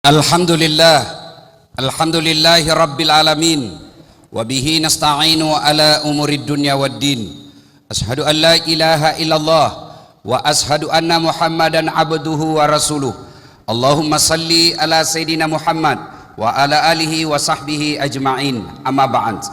Alhamdulillahi rabbil alamin wa bihi nasta'inu ala umurid dunya waddin. Ashhadu an la ilaha illallah wa ashhadu anna Muhammadan abduhu wa rasuluh. Allahumma salli ala sayyidina Muhammad wa ala alihi wa sahbihi ajma'in. Amma ba'd.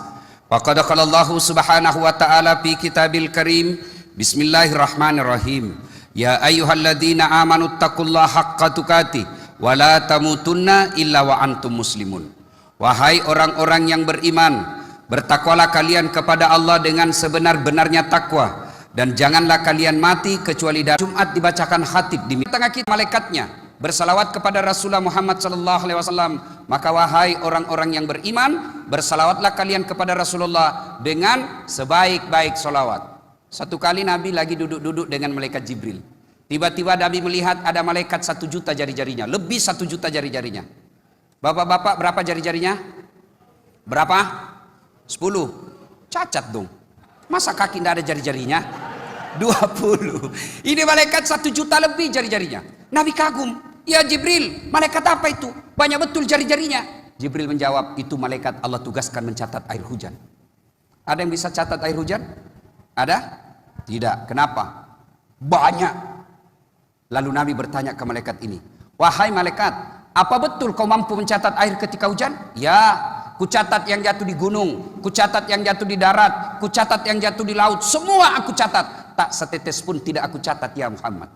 Faqad qala Allah subhanahu wa ta'ala fi kitabil karim. Bismillahirrahmanirrahim. Ya ayyuhalladzina amanu taqullaha haqqa tuqatih wa la tamutunna illa wa antum muslimun. Wahai orang-orang yang beriman, bertakwalah kalian kepada Allah dengan sebenar-benarnya takwa, dan janganlah kalian mati kecuali dari Jumat dibacakan khatib di tengah kita malaikatnya bersalawat kepada Rasulullah Muhammad sallallahu alaihi wasallam. Maka wahai orang-orang yang beriman, bersalawatlah kalian kepada Rasulullah dengan sebaik-baik salawat. Satu kali Nabi lagi duduk-duduk dengan malaikat Jibril. Tiba-tiba Nabi melihat ada malaikat 1 juta jari-jarinya, lebih 1 juta jari-jarinya. Bapak-bapak berapa jari-jarinya? Berapa? 10. Cacat dong. Masa kaki tidak ada jari-jarinya? 20. Ini malaikat 1 juta lebih jari-jarinya. Nabi kagum. Ya Jibril, malaikat apa itu? Banyak betul jari-jarinya. Jibril menjawab, itu malaikat Allah tugaskan mencatat air hujan. Ada yang bisa catat air hujan? Ada? Tidak. Kenapa? Banyak. Lalu Nabi bertanya ke malaikat ini, wahai malaikat, apa betul kau mampu mencatat air ketika hujan? Ya, ku catat yang jatuh di gunung, ku catat yang jatuh di darat, ku catat yang jatuh di laut, semua aku catat. Tak setetes pun tidak aku catat ya Muhammad.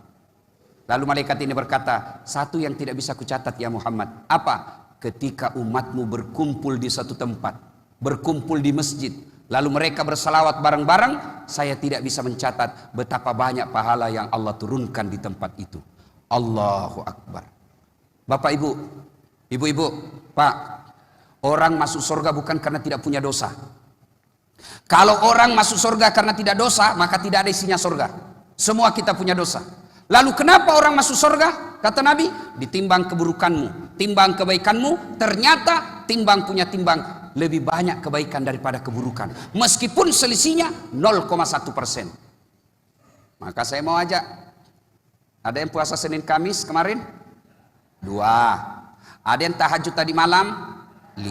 Lalu malaikat ini berkata, satu yang tidak bisa ku catat ya Muhammad. Apa? Ketika umatmu berkumpul di satu tempat, berkumpul di masjid, lalu mereka bersalawat bareng-bareng, saya tidak bisa mencatat betapa banyak pahala yang Allah turunkan di tempat itu. Allahu Akbar. Bapak ibu, ibu-ibu, pak, orang masuk surga bukan karena tidak punya dosa. Kalau orang masuk surga karena tidak dosa, maka tidak ada isinya surga. Semua kita punya dosa. Lalu kenapa orang masuk surga? Kata Nabi, ditimbang keburukanmu, timbang kebaikanmu, ternyata timbang punya timbang lebih banyak kebaikan daripada keburukan, meskipun selisihnya 0,1%. Maka saya mau ajak, ada yang puasa Senin Kamis kemarin? 2. Ada yang tahajud tadi malam? 5.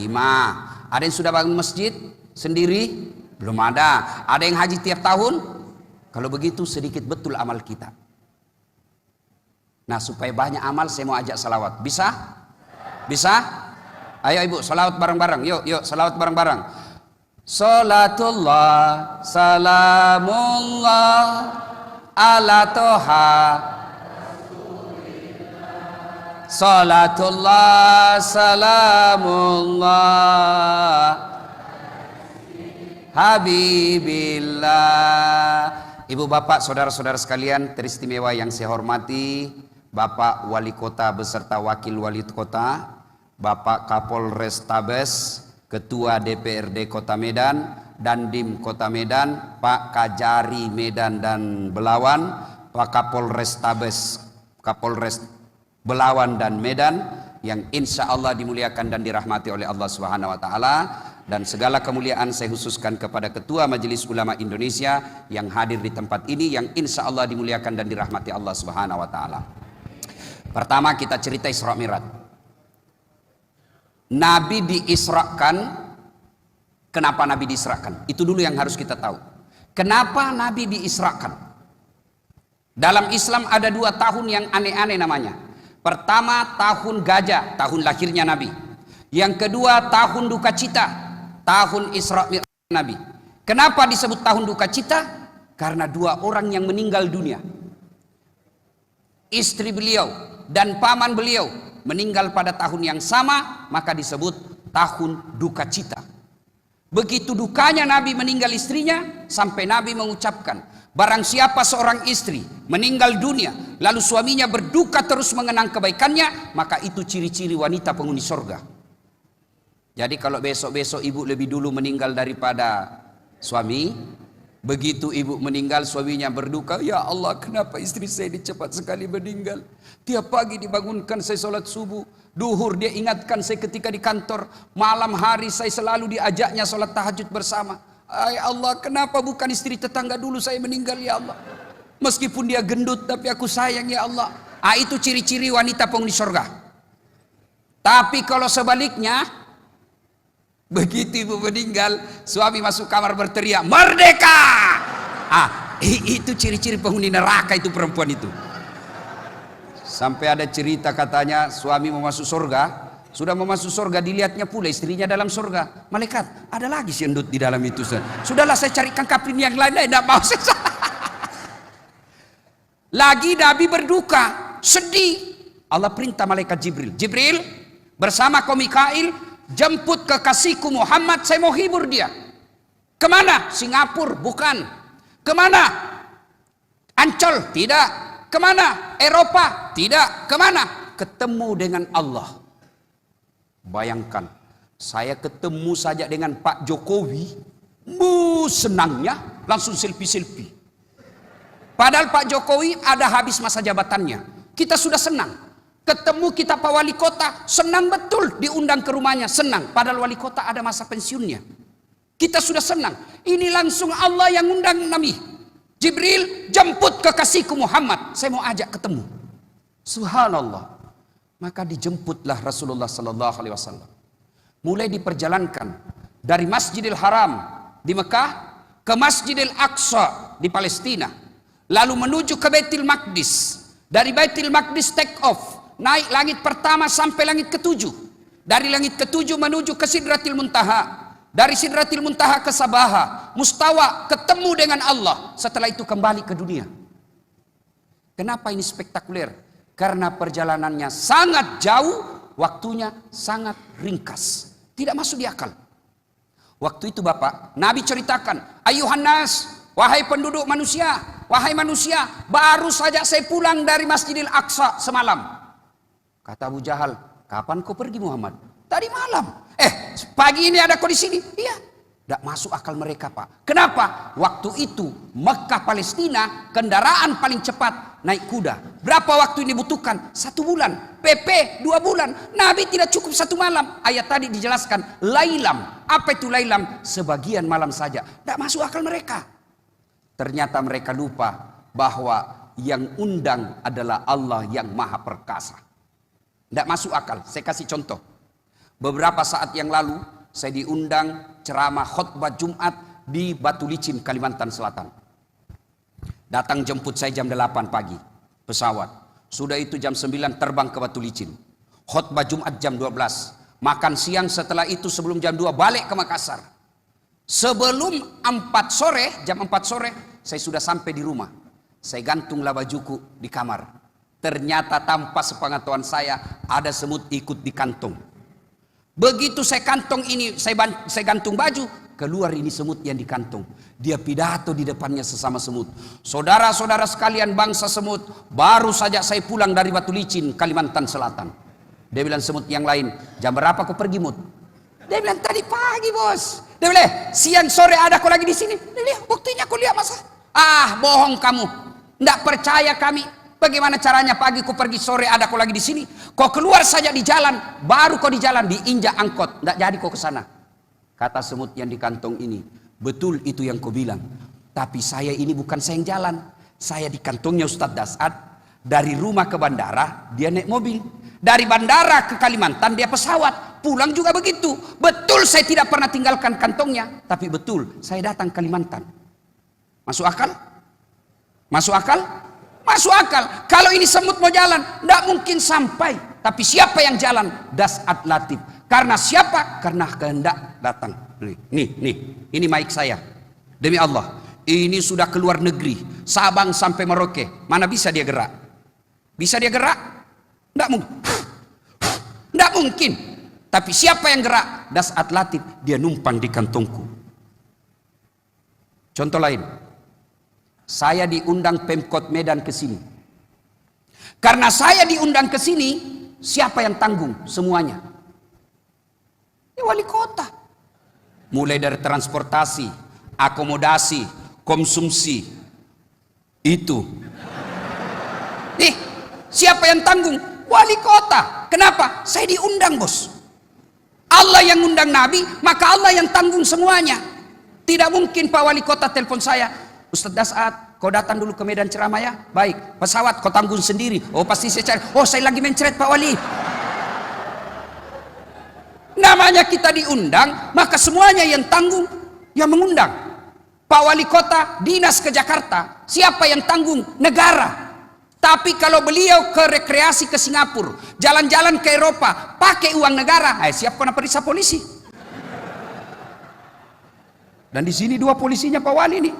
Ada yang sudah bangun masjid sendiri? Belum ada. Ada yang haji tiap tahun? Kalau begitu sedikit betul amal kita. Nah, supaya banyak amal saya mau ajak salawat. Bisa? Bisa? Ayo ibu, salawat bareng-bareng. Yuk, salawat bareng-bareng. Salatullah, salamullah, ala toha. Salatullah, salamullah, habibillah. Ibu bapak, saudara-saudara sekalian teristimewa yang saya hormati, Bapak Wali Kota beserta Wakil Wali Kota, Bapak Kapolres Tabes, Ketua DPRD Kota Medan, Dandim Kota Medan, Pak Kajari Medan dan Belawan, Pak Kapolres Tabes, Kapolres Belawan dan Medan, yang insya Allah dimuliakan dan dirahmati oleh Allah Subhanahu Wa Taala. Dan segala kemuliaan saya khususkan kepada Ketua Majelis Ulama Indonesia yang hadir di tempat ini, yang insya Allah dimuliakan dan dirahmati Allah Subhanahu Wa Taala. Pertama kita cerita Isra Mi'raj. Nabi diisrakan. Kenapa Nabi diisrakan? Itu dulu yang harus kita tahu. Kenapa Nabi diisrakan? Dalam Islam ada 2 tahun yang aneh-aneh namanya. Pertama tahun gajah, tahun lahirnya Nabi. Yang kedua tahun duka cita, tahun Isra Mi'raj Nabi. Kenapa disebut tahun duka cita? Karena 2 orang yang meninggal dunia, istri beliau dan paman beliau, meninggal pada tahun yang sama, maka disebut tahun duka cita. Begitu dukanya Nabi meninggal istrinya, sampai Nabi mengucapkan, barang siapa seorang istri meninggal dunia lalu suaminya berduka terus mengenang kebaikannya, maka itu ciri-ciri wanita penghuni surga. Jadi kalau besok-besok ibu lebih dulu meninggal daripada suami, begitu ibu meninggal suaminya berduka, ya Allah kenapa istri saya ini cepat sekali meninggal. Tiap pagi dibangunkan saya sholat subuh, duhur dia ingatkan saya ketika di kantor, malam hari saya selalu diajaknya sholat tahajud bersama. Ya Allah kenapa bukan istri tetangga dulu saya meninggal ya Allah. Meskipun dia gendut tapi aku sayang ya Allah. Itu ciri-ciri wanita penghuni surga. Tapi kalau sebaliknya, begitu ibu meninggal, suami masuk kamar berteriak, "Merdeka!" Itu ciri-ciri penghuni neraka itu perempuan itu. Sampai ada cerita katanya suami mau masuk surga, sudah mau masuk surga, dilihatnya pula istrinya dalam surga. Malaikat, ada lagi si endut di dalam itu. Sudahlah saya carikan kaprin yang lain, tidak mau saya. Lagi Nabi berduka, sedih. Allah perintah malaikat Jibril, "Jibril, bersama kau Mikail, jemput kekasihku Muhammad, saya mau hibur dia." "Kemana?" "Singapura." "Bukan." "Kemana?" "Ancol." "Tidak." "Kemana?" "Eropa." "Tidak." "Kemana?" "Ketemu dengan Allah." Bayangkan, saya ketemu saja dengan Pak Jokowi, senangnya langsung selfie-selfie. Padahal Pak Jokowi ada habis masa jabatannya. Kita sudah senang. Ketemu kita Pak Wali Kota, senang betul diundang ke rumahnya, senang. Padahal Wali Kota ada masa pensiunnya. Kita sudah senang. Ini langsung Allah yang undang Nabi. "Jibril, jemput kekasihku Muhammad, saya mau ajak ketemu." Subhanallah. Maka dijemputlah Rasulullah sallallahu alaihi wasallam. Mulai diperjalankan dari Masjidil Haram di Mekah ke Masjidil Aqsa di Palestina, lalu menuju ke Baitul Maqdis. Dari Baitul Maqdis take off, naik langit pertama sampai langit ketujuh. Dari langit ketujuh menuju ke Sidratil Muntaha. Dari Sidratil Muntaha ke Sabaha, Mustawa, ketemu dengan Allah. Setelah itu kembali ke dunia. Kenapa ini spektakuler? Karena perjalanannya sangat jauh, waktunya sangat ringkas. Tidak masuk di akal. Waktu itu Bapak, Nabi ceritakan, "Ayuhan nas, wahai penduduk manusia, wahai manusia, baru saja saya pulang dari Masjidil Aqsa semalam." Kata Abu Jahal, "Kapan kau pergi Muhammad?" "Tadi malam." Pagi ini ada kau di sini?" "Iya." Tidak masuk akal mereka Pak. Kenapa? Waktu itu Mekah Palestina kendaraan paling cepat naik kuda. Berapa waktu ini dibutuhkan? 1 bulan. PP 2 bulan. Nabi tidak cukup 1 malam. Ayat tadi dijelaskan lailam. Apa itu lailam? Sebagian malam saja. Tidak masuk akal mereka. Ternyata mereka lupa bahwa yang undang adalah Allah yang maha perkasa. Tidak masuk akal. Saya kasih contoh. Beberapa saat yang lalu saya diundang ceramah khutbah Jumat di Batu Licin, Kalimantan Selatan. Datang jemput saya jam 8 pagi pesawat. Sudah itu jam 9 terbang ke Batu Licin. Khutbah Jumat jam 12. Makan siang, setelah itu sebelum jam 2 balik ke Makassar. Sebelum 4 sore, jam 4 sore saya sudah sampai di rumah. Saya gantunglah bajuku di kamar. Ternyata tanpa sepengetahuan saya ada semut ikut di kantong. Begitu saya kantong ini, saya gantung baju, keluar ini semut yang dikantung. Dia pidato di depannya sesama semut. "Saudara-saudara sekalian bangsa semut, baru saja saya pulang dari Batu Licin, Kalimantan Selatan." Dia bilang semut yang lain, "Jam berapa kau pergi Mut?" Dia bilang, "Tadi pagi bos." Dia bilang, "Siang sore ada kau lagi di sini?" Dia bilang, "Buktinya kau lihat masa?" "Ah, bohong kamu. Tidak percaya kami. Bagaimana caranya pagi kau pergi, sore ada kau lagi di sini? Kau keluar saja di jalan, baru kau di jalan diinjak angkot, tidak jadi kau ke sana." Kata semut yang di kantong ini, "Betul itu yang kau bilang. Tapi saya ini bukan saya yang jalan. Saya di kantongnya Ustadz Dasad. Dari rumah ke bandara dia naik mobil. Dari bandara ke Kalimantan dia pesawat. Pulang juga begitu. Betul saya tidak pernah tinggalkan kantongnya. Tapi betul saya datang Kalimantan." Masuk akal? Masuk akal? Masuk akal. Kalau ini semut mau jalan, tidak mungkin sampai. Tapi siapa yang jalan? Dasat Latif. Karena siapa? Karena kehendak datang. Nih, ini mic saya. Demi Allah, ini sudah keluar negeri, Sabang sampai Merauke. Mana bisa dia gerak? Bisa dia gerak? Tidak mungkin. Tidak mungkin. Tapi siapa yang gerak? Dasat Latif. Dia numpang di kantongku. Contoh lain. Saya diundang Pemkot Medan ke sini. Karena saya diundang ke sini, siapa yang tanggung semuanya? Ya, wali kota. Mulai dari transportasi, akomodasi, konsumsi. Itu. Nih, siapa yang tanggung? Wali kota. Kenapa? Saya diundang, bos. Allah yang undang Nabi, maka Allah yang tanggung semuanya. Tidak mungkin Pak Wali Kota telepon saya, "Ustadz Dasat, kau datang dulu ke Medan ceramah ya? Baik, pesawat kau tanggung sendiri." "Oh pasti saya cari." "Oh saya lagi mencret Pak Wali." Namanya kita diundang, maka semuanya yang tanggung, yang mengundang. Pak Wali Kota dinas ke Jakarta, siapa yang tanggung? Negara. Tapi kalau beliau ke rekreasi ke Singapura, jalan-jalan ke Eropa, pakai uang negara, siap kena periksa polisi. Dan di sini 2 polisinya Pak Wali nih.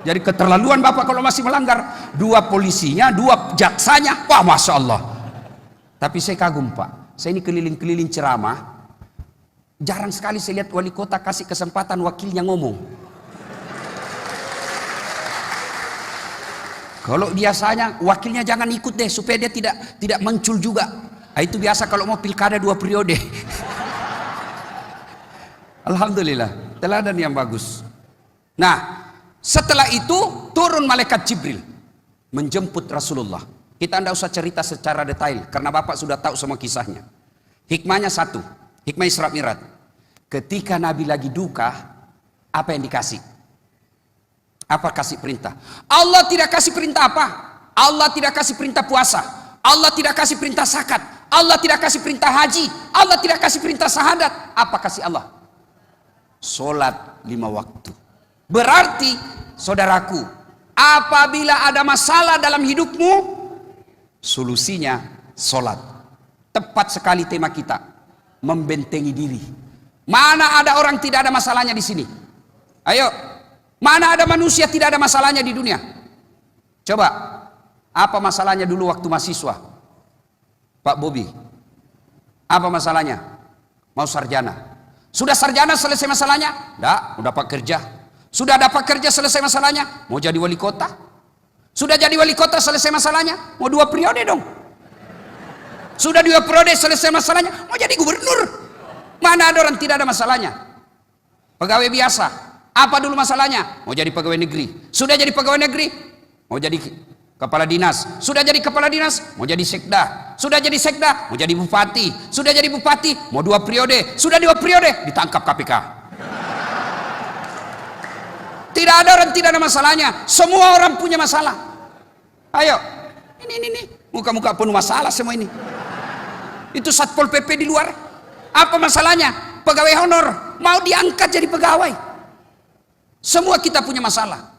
Jadi keterlaluan Bapak kalau masih melanggar. 2 polisinya, 2 jaksanya, wah Masya Allah. Tapi saya kagum Pak, saya ini keliling-keliling ceramah, jarang sekali saya lihat wali kota kasih kesempatan wakilnya ngomong. Kalau biasanya wakilnya jangan ikut deh supaya dia tidak muncul juga. Itu biasa kalau mau pilkada 2 periode. Alhamdulillah, teladan yang bagus. Nah, setelah itu turun malaikat Jibril menjemput Rasulullah. Kita tidak usah cerita secara detail karena Bapak sudah tahu semua kisahnya. Hikmahnya satu, hikmah Isra Mi'raj. Ketika Nabi lagi duka, apa yang dikasih? Apa kasih perintah? Allah tidak kasih perintah apa? Allah tidak kasih perintah puasa. Allah tidak kasih perintah zakat. Allah tidak kasih perintah haji. Allah tidak kasih perintah syahadat. Apa kasih Allah? Solat 5 waktu. Berarti, saudaraku, apabila ada masalah dalam hidupmu, solusinya solat. Tepat sekali tema kita, membentengi diri. Mana ada orang tidak ada masalahnya di sini? Ayo, mana ada manusia tidak ada masalahnya di dunia? Coba, apa masalahnya dulu waktu mahasiswa? Pak Bobi, apa masalahnya? Mau sarjana. Sudah sarjana selesai masalahnya? Enggak, udah dapat kerja. Sudah dapat kerja selesai masalahnya? Mau jadi wali kota? Sudah jadi wali kota selesai masalahnya? Mau 2 periode dong. Sudah 2 periode selesai masalahnya? Mau jadi gubernur. Mana ada orang tidak ada masalahnya? Pegawai biasa, apa dulu masalahnya? Mau jadi pegawai negeri. Sudah jadi pegawai negeri? Mau jadi kepala dinas. Sudah jadi kepala dinas? Mau jadi sekda. Sudah jadi sekda? Mau jadi bupati. Sudah jadi bupati? Mau 2 periode. Sudah 2 periode? Ditangkap KPK. Tidak ada orang tidak ada masalahnya. Semua orang punya masalah. Ayo, ini muka-muka penuh masalah semua ini. Itu Satpol PP di luar. Apa masalahnya? Pegawai honor mau diangkat jadi pegawai. Semua kita punya masalah.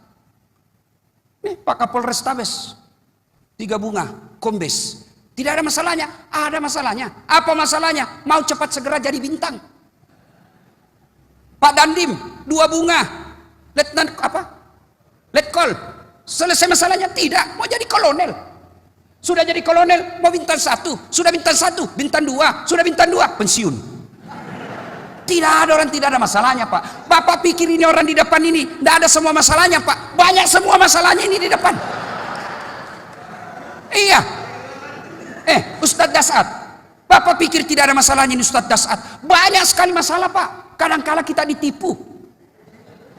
Nih Pak Kapolres Tabes, 3 bunga, kombes. Tidak ada masalahnya? Ada masalahnya. Apa masalahnya? Mau cepat segera jadi bintang. Pak Dandim, 2 bunga. Letnan apa? Letkol. Selesai masalahnya? Tidak. Mau jadi kolonel. Sudah jadi kolonel, mau bintang 1. Sudah bintang 1, bintang 2. Sudah bintang 2, pensiun. Tidak ada orang tidak ada masalahnya Pak. Bapak pikir ini orang di depan ini tidak ada semua masalahnya Pak. Banyak semua masalahnya ini di depan. Iya. Ustadz Dasat, Bapak pikir tidak ada masalahnya ini Ustadz Dasat. Banyak sekali masalah Pak. Kadang-kala kita ditipu.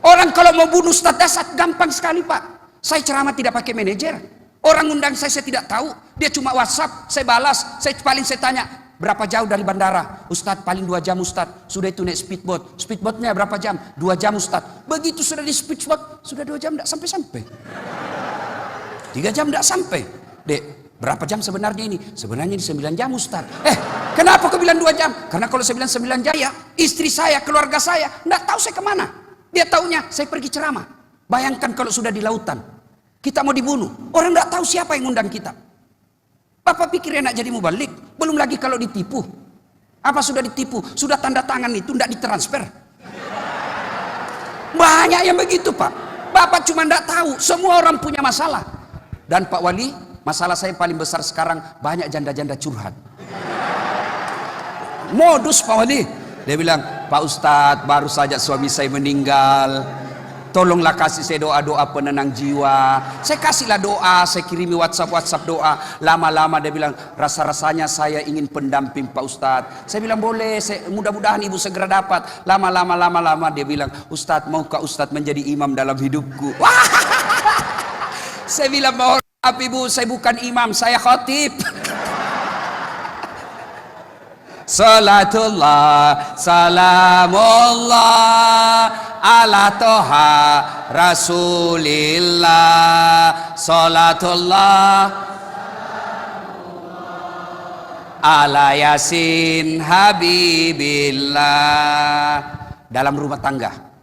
Orang kalau mau bunuh Ustadz Dasat gampang sekali Pak. Saya ceramah tidak pakai manajer. Orang undang saya tidak tahu. Dia cuma WhatsApp, saya balas. Saya tanya, berapa jauh dari bandara? Ustadz paling 2 jam Ustadz. Sudah itu naik speedboat. Speedboatnya berapa jam? 2 jam Ustadz. Begitu sudah di speedboat, sudah 2 jam tidak sampai-sampai. 3 jam tidak sampai. Dek, berapa jam sebenarnya ini? Sebenarnya ini 9 jam Ustadz. Kenapa kau bilang 2 jam? Karena kalau saya bilang 9 jam ya, istri saya, keluarga saya, tidak tahu saya kemana. Dia taunya saya pergi ceramah. Bayangkan kalau sudah di lautan, kita mau dibunuh. Orang tidak tahu siapa yang undang kita. Bapak pikir enak jadi mubalik? Belum lagi kalau ditipu. Apa sudah ditipu? Sudah tanda tangan itu tidak ditransfer. Banyak yang begitu Pak. Bapak cuma tidak tahu. Semua orang punya masalah. Dan Pak Wali, masalah saya paling besar sekarang banyak janda-janda curhat. Modus Pak Wali. Dia bilang, Pak Ustadz baru saja suami saya meninggal. Tolonglah kasih saya doa-doa penenang jiwa. Saya kasihlah doa, saya kirimi WhatsApp doa. Lama-lama dia bilang, rasa-rasanya saya ingin pendamping Pak Ustadz. Saya bilang boleh, mudah-mudahan ibu segera dapat. Lama-lama dia bilang, Ustadz maukah Ustadz menjadi imam dalam hidupku? Wah! Saya bilang, mohon maaf ibu, saya bukan imam, saya khatib. Salatullah, salamullah ala toha rasulillah. Salatullah ala yasin habibillah. Dalam rumah tangga